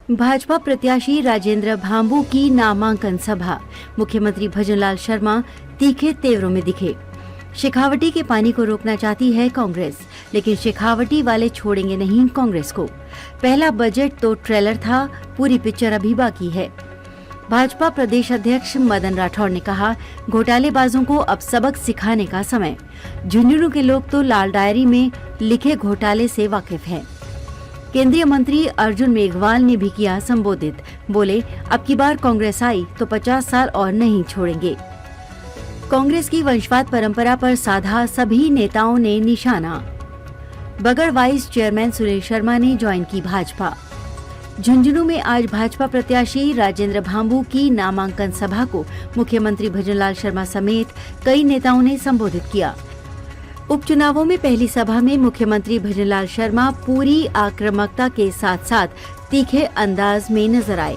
भाजपा प्रत्याशी राजेंद्र भांबू की नामांकन सभा। मुख्यमंत्री भजनलाल शर्मा तीखे तेवरों में दिखे। शेखावटी के पानी को रोकना चाहती है कांग्रेस, लेकिन शेखावटी वाले छोड़ेंगे नहीं कांग्रेस को। पहला बजट तो ट्रेलर था, पूरी पिक्चर अभी बाकी है। भाजपा प्रदेश अध्यक्ष मदन राठौड़ ने कहा, घोटालेबाजों को अब सबक सिखाने का समय। झुंझुनू के लोग तो लाल डायरी में लिखे घोटाले से वाकिफ हैं। केंद्रीय मंत्री अर्जुन मेघवाल ने भी किया संबोधित। बोले, अब की बार कांग्रेस आई तो 50 साल और नहीं छोड़ेंगे। कांग्रेस की वंशवाद परंपरा पर साधा सभी नेताओं ने निशाना। बगड़ वाइस चेयरमैन सुनील शर्मा ने ज्वाइन की भाजपा। झुंझुनू में आज भाजपा प्रत्याशी राजेंद्र भांबू की नामांकन सभा को मुख्यमंत्री भजनलाल शर्मा समेत कई नेताओं ने संबोधित किया। उपचुनावों में पहली सभा में मुख्यमंत्री भजनलाल शर्मा पूरी आक्रामकता के साथ साथ तीखे अंदाज में नजर आए।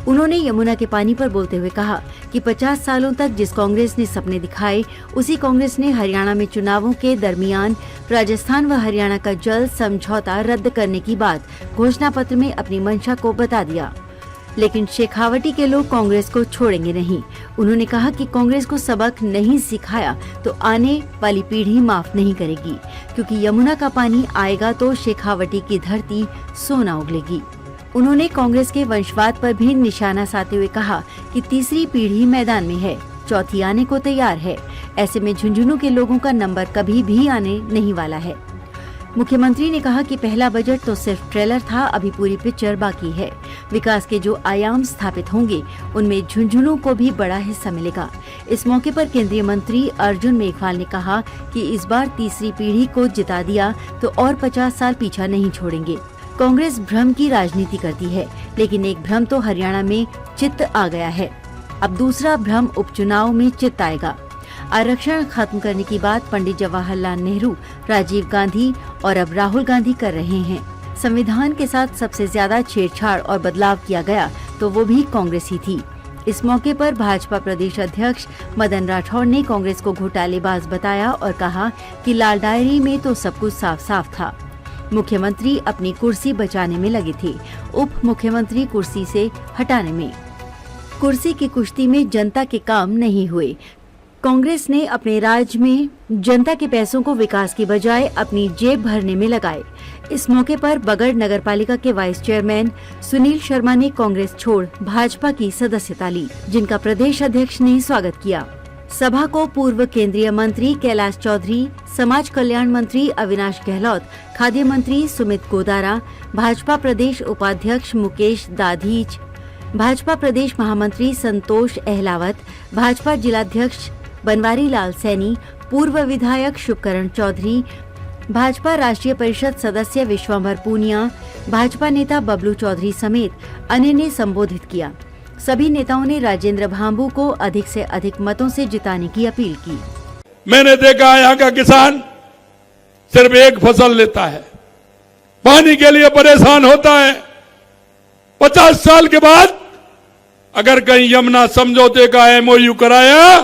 उन्होंने यमुना के पानी पर बोलते हुए कहा कि 50 सालों तक जिस कांग्रेस ने सपने दिखाए, उसी कांग्रेस ने हरियाणा में चुनावों के दरमियान राजस्थान व हरियाणा का जल समझौता रद्द करने की बात घोषणा पत्र में अपनी मंशा को बता दिया। लेकिन शेखावटी के लोग कांग्रेस को छोड़ेंगे नहीं। उन्होंने कहा कि कांग्रेस को सबक नहीं सिखाया तो आने वाली पीढ़ी माफ नहीं करेगी, क्योंकि यमुना का पानी आएगा तो शेखावटी की धरती सोना उगलेगी। उन्होंने कांग्रेस के वंशवाद पर भी निशाना साधते हुए कहा कि तीसरी पीढ़ी मैदान में है, चौथी आने को तैयार है। ऐसे में झुंझुनू के लोगों का नंबर कभी भी आने नहीं वाला है। मुख्यमंत्री ने कहा कि पहला बजट तो सिर्फ ट्रेलर था, अभी पूरी पिक्चर बाकी है। विकास के जो आयाम स्थापित होंगे उनमें झुंझुनू को भी बड़ा हिस्सा मिलेगा। इस मौके पर केंद्रीय मंत्री अर्जुन मेघवाल ने कहा कि इस बार तीसरी पीढ़ी को जिता दिया तो और 50 साल पीछा नहीं छोड़ेंगे। कांग्रेस भ्रम की राजनीति करती है, लेकिन एक भ्रम तो हरियाणा में चित्त आ गया है। अब दूसरा भ्रम उपचुनाव में चित्त आएगा। आरक्षण खत्म करने की बात पंडित जवाहरलाल नेहरू, राजीव गांधी और अब राहुल गांधी कर रहे हैं। संविधान के साथ सबसे ज्यादा छेड़छाड़ और बदलाव किया गया तो वो भी कांग्रेस ही थी। इस मौके पर भाजपा प्रदेश अध्यक्ष मदन राठौड़ ने कांग्रेस को घोटालेबाज बताया और कहा कि लाल डायरी में तो सब कुछ साफ साफ था। मुख्यमंत्री अपनी कुर्सी बचाने में लगे थे, उप मुख्यमंत्री कुर्सी से हटाने में। कुर्सी की कुश्ती में जनता के काम नहीं हुए। कांग्रेस ने अपने राज्य में जनता के पैसों को विकास की बजाय अपनी जेब भरने में लगाए। इस मौके पर बगड़ नगरपालिका के वाइस चेयरमैन सुनील शर्मा ने कांग्रेस छोड़ भाजपा की सदस्यता ली, जिनका प्रदेश अध्यक्ष ने स्वागत किया। सभा को पूर्व केंद्रीय मंत्री कैलाश चौधरी, समाज कल्याण मंत्री अविनाश गहलोत, खाद्य मंत्री सुमित गोदारा, भाजपा प्रदेश उपाध्यक्ष मुकेश दाधीच, भाजपा प्रदेश महामंत्री संतोष अहलावत, भाजपा जिलाध्यक्ष बनवारी लाल सैनी, पूर्व विधायक शुभकरण चौधरी, भाजपा राष्ट्रीय परिषद सदस्य विश्वंभर पूनिया, भाजपा नेता बबलू चौधरी समेत अन्य ने संबोधित किया। सभी नेताओं ने राजेंद्र भांबू को अधिक से अधिक मतों से जिताने की अपील की। मैंने देखा यहाँ का किसान सिर्फ एक फसल लेता है, पानी के लिए परेशान होता है। 50 साल के बाद अगर कहीं यमुना समझौते का एमओयू कराया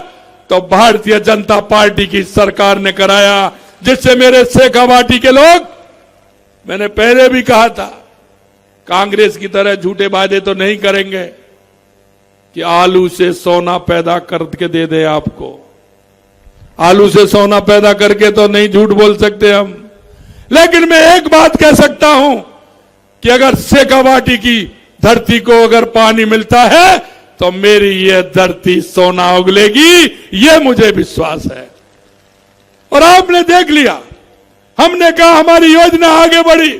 तो भारतीय जनता पार्टी की सरकार ने कराया, जिससे मेरे शेखावाटी के लोग, मैंने पहले भी कहा था, कांग्रेस की तरह झूठे वादे तो नहीं करेंगे कि आलू से सोना पैदा करके दे दे आपको। आलू से सोना पैदा करके तो नहीं झूठ बोल सकते हम, लेकिन मैं एक बात कह सकता हूं कि अगर शेखावाटी की धरती को अगर पानी मिलता है तो मेरी ये धरती सोना उगलेगी, ये मुझे विश्वास है। और आपने देख लिया, हमने कहा हमारी योजना आगे बढ़ी,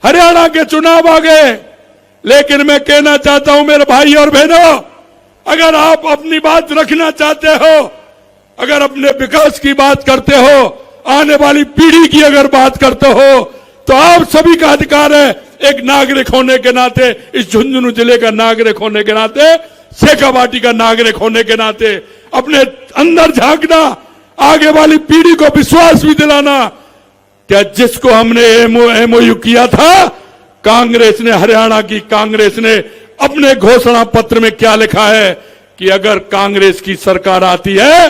हरियाणा के चुनाव आ गए, लेकिन मैं कहना चाहता हूं मेरे भाई और बहनों, अगर आप अपनी बात रखना चाहते हो, अगर अपने विकास की बात करते हो, आने वाली पीढ़ी की अगर बात करते हो, तो आप सभी का अधिकार है, एक नागरिक होने के नाते, इस झुंझुनू जिले का नागरिक होने के नाते, शेखावाटी का नागरिक होने के नाते अपने अंदर झांकना, आगे वाली पीढ़ी को विश्वास भी दिलाना। क्या जिसको हमने एमओयू किया था, कांग्रेस ने, हरियाणा की कांग्रेस ने अपने घोषणा पत्र में क्या लिखा है कि अगर कांग्रेस की सरकार आती है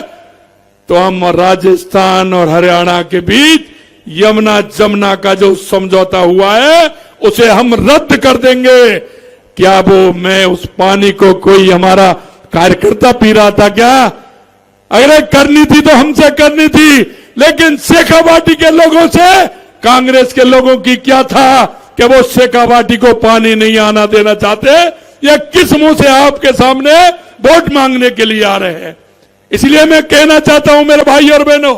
तो हम राजस्थान और हरियाणा के बीच यमुना जमुना का जो समझौता हुआ है उसे हम रद्द कर देंगे। क्या वो मैं उस पानी को कोई हमारा कार्यकर्ता पी रहा था क्या? अगर करनी थी तो हमसे करनी थी, लेकिन शेखावाटी के लोगों से कांग्रेस के लोगों की क्या था कि वो शेखावाटी को पानी नहीं आना देना चाहते? या किस मुंह से आपके सामने वोट मांगने के लिए आ रहे हैं? इसलिए मैं कहना चाहता हूं मेरे भाई और बहनों,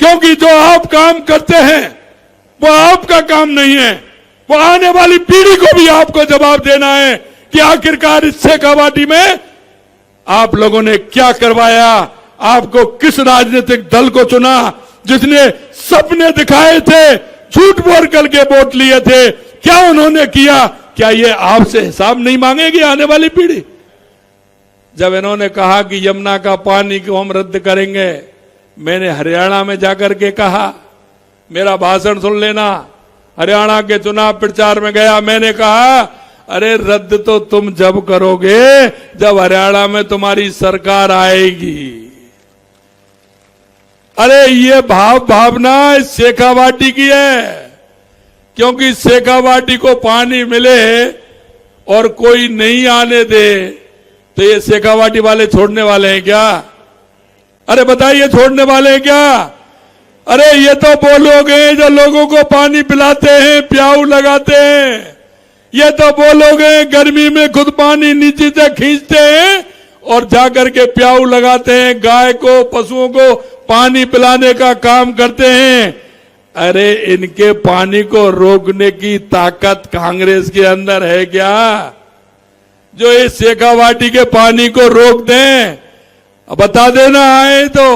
क्योंकि जो आप काम करते हैं वो आपका काम नहीं है, वो आने वाली पीढ़ी को भी आपको जवाब देना है कि आखिरकार इस शेखावाटी में आप लोगों ने क्या करवाया, आपको किस राजनीतिक दल को चुना जिसने सपने दिखाए थे, झूठ बोल करके वोट लिए थे, क्या उन्होंने किया? क्या ये आपसे हिसाब नहीं मांगेगी आने वाली पीढ़ी? जब इन्होंने कहा कि यमुना का पानी को हम रद्द करेंगे, मैंने हरियाणा में जाकर के कहा, मेरा भाषण सुन लेना, हरियाणा के चुनाव प्रचार में गया, मैंने कहा अरे रद्द तो तुम जब करोगे जब हरियाणा में तुम्हारी सरकार आएगी। अरे ये भावना शेखावाटी की है, क्योंकि शेखावाटी को पानी मिले और कोई नहीं आने दे तो ये शेखावाटी वाले छोड़ने वाले हैं क्या? अरे बताइए, छोड़ने वाले हैं क्या? अरे ये तो वो लोग हैं जो लोगों को पानी पिलाते हैं, प्याऊ लगाते हैं। ये तो वो लोग हैं गर्मी में खुद पानी नीचे से खींचते हैं और जाकर के प्याऊ लगाते हैं, गाय को, पशुओं को पानी पिलाने का काम करते हैं। अरे इनके पानी को रोकने की ताकत कांग्रेस के अंदर है क्या, जो इस शेखावाटी के पानी को रोक दें? बता देना, आए तो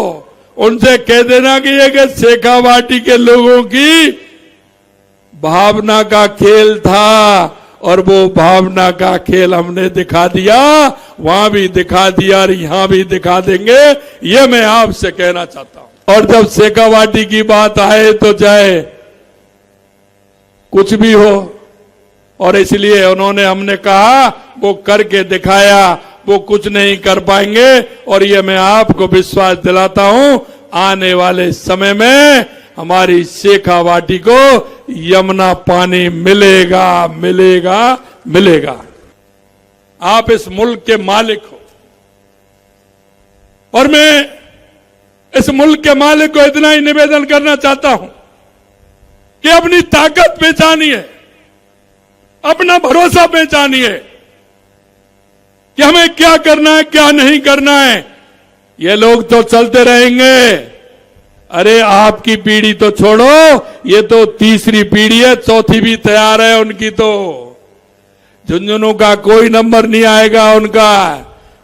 उनसे कह देना कि ये शेखावाटी के लोगों की भावना का खेल था और वो भावना का खेल हमने दिखा दिया, वहां भी दिखा दिया और यहां भी दिखा देंगे, ये मैं आपसे कहना चाहता हूं। और जब शेखावाटी की बात आए तो चाहे कुछ भी हो, और इसलिए उन्होंने, हमने कहा वो करके दिखाया, वो कुछ नहीं कर पाएंगे। और ये मैं आपको विश्वास दिलाता हूं, आने वाले समय में हमारी शेखावाटी को यमुना पानी मिलेगा, मिलेगा, मिलेगा। आप इस मुल्क के मालिक हो और मैं इस मुल्क के मालिक को इतना ही निवेदन करना चाहता हूं कि अपनी ताकत पहचानिए, अपना भरोसा पहचानिए कि हमें क्या करना है, क्या नहीं करना है। ये लोग तो चलते रहेंगे, अरे आपकी पीढ़ी तो छोड़ो, ये तो तीसरी पीढ़ी है, चौथी भी तैयार है उनकी। तो झुंझुनू का कोई नंबर नहीं आएगा उनका,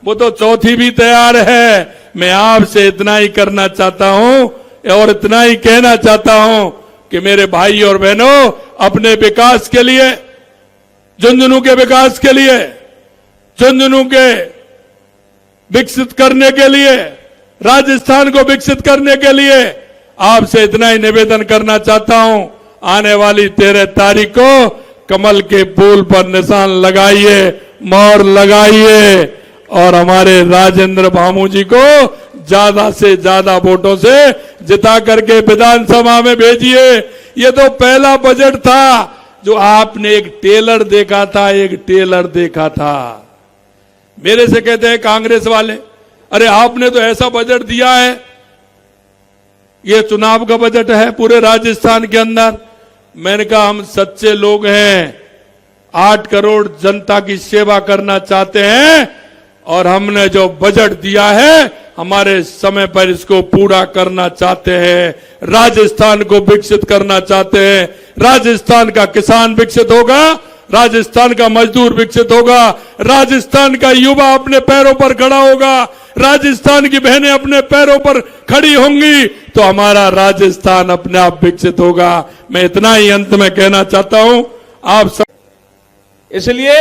वो तो चौथी भी तैयार है। मैं आपसे इतना ही करना चाहता हूं और इतना ही कहना चाहता हूं कि मेरे भाई और बहनों, अपने विकास के लिए, झुंझुनू के विकास के लिए, झुंझुनू के विकसित करने के लिए, राजस्थान को विकसित करने के लिए आपसे इतना ही निवेदन करना चाहता हूं, आने वाली 13 तारीख को कमल के फूल पर निशान लगाइए, मोहर लगाइए और हमारे राजेंद्र भामू जी को ज्यादा से ज्यादा वोटों से जिता करके विधानसभा में भेजिए। ये तो पहला बजट था जो आपने एक टेलर देखा था, एक टेलर देखा था। मेरे से कहते हैं कांग्रेस वाले, अरे आपने तो ऐसा बजट दिया है, ये चुनाव का बजट है पूरे राजस्थान के अंदर। मैंने कहा हम सच्चे लोग हैं, 8 करोड़ जनता की सेवा करना चाहते हैं और हमने जो बजट दिया है हमारे समय पर इसको पूरा करना चाहते हैं, राजस्थान को विकसित करना चाहते हैं। राजस्थान का किसान विकसित होगा, राजस्थान का मजदूर विकसित होगा, राजस्थान का युवा अपने पैरों पर खड़ा होगा, राजस्थान की बहनें अपने पैरों पर खड़ी होंगी तो हमारा राजस्थान अपने आप विकसित होगा। मैं इतना ही अंत में कहना चाहता हूं आप सब। इसलिए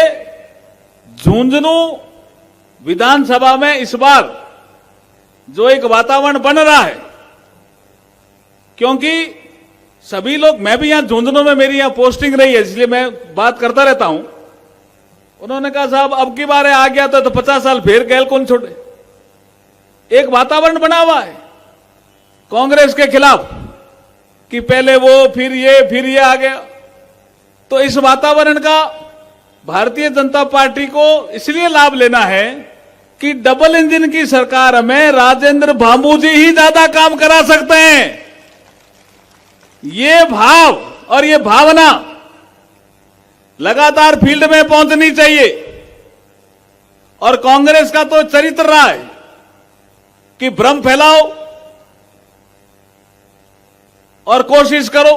झुंझुनू विधानसभा में इस बार जो एक वातावरण बन रहा है, क्योंकि सभी लोग, मैं भी यहां झुंझुनू में मेरी यहां पोस्टिंग रही है इसलिए मैं बात करता रहता हूं। उन्होंने कहा साहब अब की बार आ गया तो 50 साल फिर गैल कौन छोड़े। एक वातावरण बना हुआ है कांग्रेस के खिलाफ कि पहले वो फिर ये आ गया। तो इस वातावरण का भारतीय जनता पार्टी को इसलिए लाभ लेना है कि डबल इंजन की सरकार में राजेंद्र भांबू जी ही ज्यादा काम करा सकते हैं। ये भाव और ये भावना लगातार फील्ड में पहुंचनी चाहिए। और कांग्रेस का तो चरित्र रहा है कि भ्रम फैलाओ और कोशिश करो।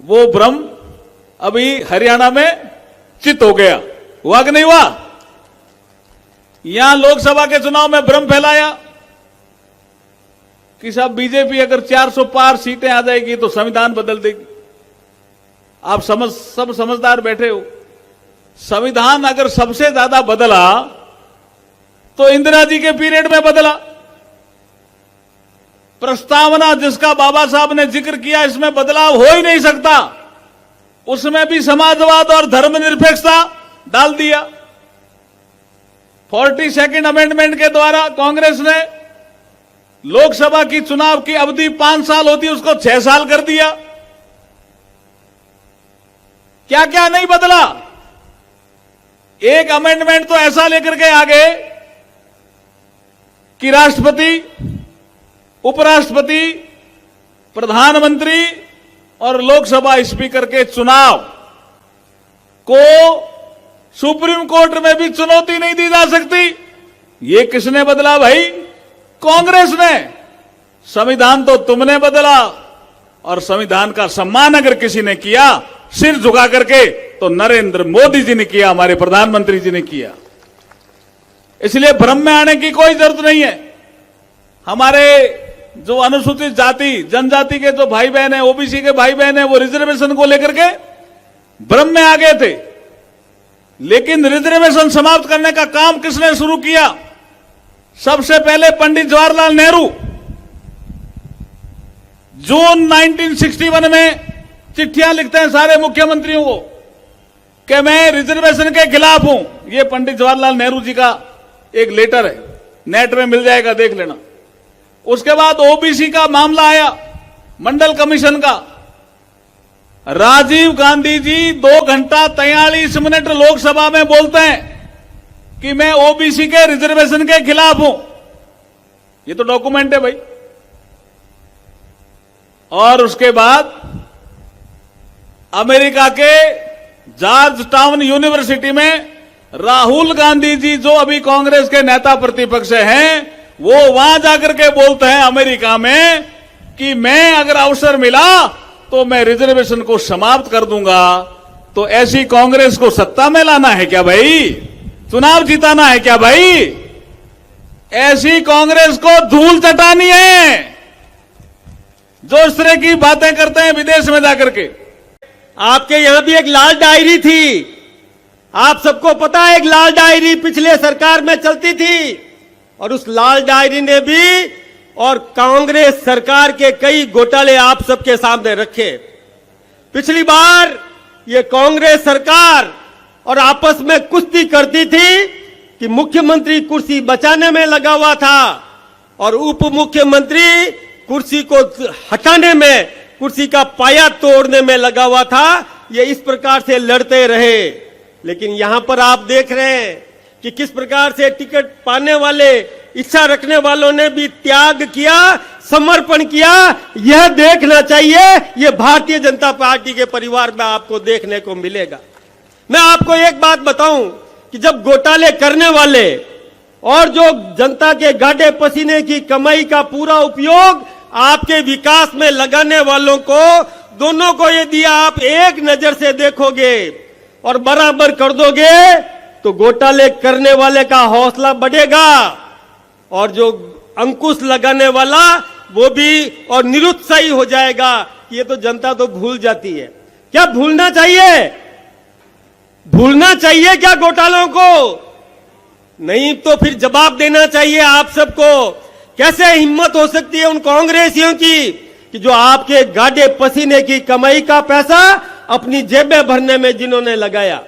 वो भ्रम अभी हरियाणा में चित हो गया, हुआ कि नहीं हुआ? यहां लोकसभा के चुनाव में भ्रम फैलाया कि साहब बीजेपी अगर 400 पार सीटें आ जाएगी तो संविधान बदल देगी। आप सब समझदार बैठे हो। संविधान अगर सबसे ज्यादा बदला तो इंदिरा जी के पीरियड में बदला। प्रस्तावना जिसका बाबा साहब ने जिक्र किया, इसमें बदलाव हो ही नहीं सकता। उसमें भी समाजवाद और धर्मनिरपेक्षता डाल दिया। 42nd अमेंडमेंट के द्वारा कांग्रेस ने लोकसभा की चुनाव की अवधि 5 साल होती, उसको 6 साल कर दिया। क्या क्या नहीं बदला। एक अमेंडमेंट तो ऐसा लेकर के आ गए कि राष्ट्रपति, उपराष्ट्रपति, प्रधानमंत्री और लोकसभा स्पीकर के चुनाव को सुप्रीम कोर्ट में भी चुनौती नहीं दी जा सकती। ये किसने बदला भाई? कांग्रेस ने। संविधान तो तुमने बदला, और संविधान का सम्मान अगर किसी ने किया सिर झुका करके तो नरेंद्र मोदी जी ने किया, हमारे प्रधानमंत्री जी ने किया। इसलिए भ्रम में आने की कोई जरूरत नहीं है। हमारे जो अनुसूचित जाति जनजाति के जो भाई बहन है, ओबीसी के भाई बहन है, वो रिजर्वेशन को लेकर के भ्रम में आ गए थे। लेकिन रिजर्वेशन समाप्त करने का काम किसने शुरू किया? सबसे पहले पंडित जवाहरलाल नेहरू। जून 1961 में चिट्ठियां लिखते हैं सारे मुख्यमंत्रियों को कि मैं रिजर्वेशन के खिलाफ हूं। ये पंडित जवाहरलाल नेहरू जी का एक लेटर है, नेट में मिल जाएगा, देख लेना। उसके बाद ओबीसी का मामला आया, मंडल कमीशन का। राजीव गांधी जी 2 घंटा 43 मिनट लोकसभा में बोलते हैं कि मैं ओबीसी के रिजर्वेशन के खिलाफ हूं। ये तो डॉक्यूमेंट है भाई। और उसके बाद अमेरिका के जॉर्ज टाउन यूनिवर्सिटी में राहुल गांधी जी, जो अभी कांग्रेस के नेता प्रतिपक्ष हैं, वो वहां जाकर के बोलते हैं अमेरिका में कि मैं अगर अवसर मिला तो मैं रिजर्वेशन को समाप्त कर दूंगा। तो ऐसी कांग्रेस को सत्ता में लाना है क्या भाई? चुनाव जिताना है क्या भाई? ऐसी कांग्रेस को धूल चटानी है जो इस तरह की बातें करते हैं विदेश में जाकर के। आपके यहां भी एक लाल डायरी थी, आप सबको पता है। एक लाल डायरी पिछले सरकार में चलती थी, और उस लाल डायरी ने भी और कांग्रेस सरकार के कई घोटाले आप सबके सामने रखे। पिछली बार ये कांग्रेस सरकार और आपस में कुश्ती करती थी कि मुख्यमंत्री कुर्सी बचाने में लगा हुआ था और उप मुख्यमंत्री कुर्सी को हटाने में, कुर्सी का पाया तोड़ने में लगा हुआ था। ये इस प्रकार से लड़ते रहे। लेकिन यहां पर आप देख रहे हैं कि किस प्रकार से टिकट पाने वाले, इच्छा रखने वालों ने भी त्याग किया, समर्पण किया। यह देखना चाहिए, यह भारतीय जनता पार्टी के परिवार में आपको देखने को मिलेगा। मैं आपको एक बात बताऊं कि जब घोटाले करने वाले और जो जनता के गाढ़े पसीने की कमाई का पूरा उपयोग आपके विकास में लगाने वालों को, दोनों को यदि आप एक नजर से देखोगे और बराबर कर दोगे तो घोटाले करने वाले का हौसला बढ़ेगा, और जो अंकुश लगाने वाला वो भी और निरुत्साही हो जाएगा। ये तो जनता तो भूल जाती है। क्या भूलना चाहिए? भूलना चाहिए क्या घोटालों को? नहीं तो फिर जवाब देना चाहिए आप सबको। कैसे हिम्मत हो सकती है उन कांग्रेसियों की कि जो आपके गाढ़े पसीने की कमाई का पैसा अपनी जेबें भरने में जिन्होंने लगाया।